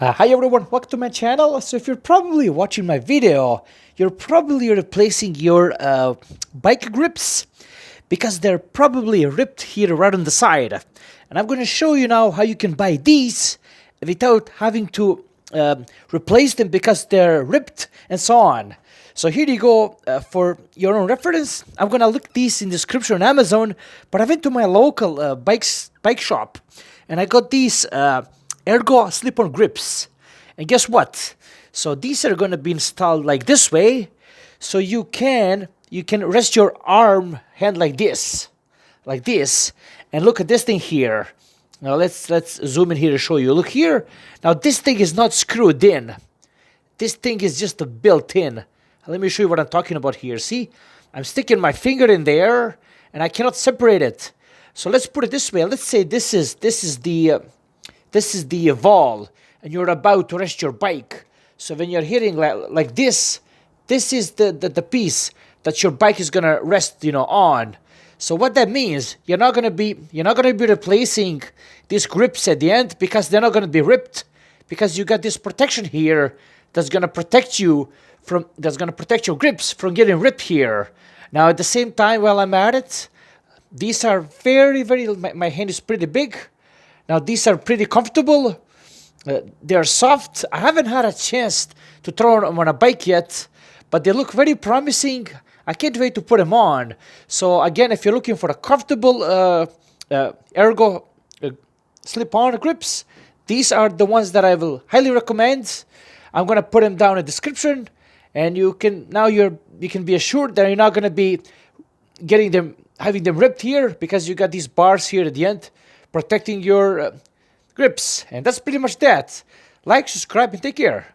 Hi everyone, welcome to my channel. So if you're probably watching my video, you're probably replacing your bike grips because they're probably ripped here right on the side. And I'm going to show you now how you can buy these without having to replace them because they're ripped and so on. So here you go. For your own reference, I'm going to look these in the description on Amazon, but I went to my local bike shop and I got these Ergo slip-on grips. And guess what? So these are going to be installed like this way. So you can rest your hand like this. And look at this thing here. Now let's zoom in here to show you. Look here. Now this thing is not screwed in. This thing is just a built-in. Let me show you what I'm talking about here. See? I'm sticking my finger in there and I cannot separate it. So let's put it this way. Let's say this is the valve, and you're about to rest your bike. So when you're hitting like this, this is the piece that your bike is gonna rest, on. So what that means, you're not gonna be replacing these grips at the end because they're not gonna be ripped, because you got this protection here that's gonna protect your grips from getting ripped here. Now at the same time, while I'm at it, these are very, my hand is pretty big. Now these are pretty comfortable. They're soft. I haven't had a chance to throw them on a bike yet, but they look very promising. I can't wait to put them on. So again, if you're looking for a comfortable Ergo slip-on grips, these are the ones that I will highly recommend. I'm gonna put them down in the description, and you can be assured that you're not gonna be having them ripped here, because you got these bars here at the end protecting your grips. And that's pretty much that. Like, subscribe, and take care.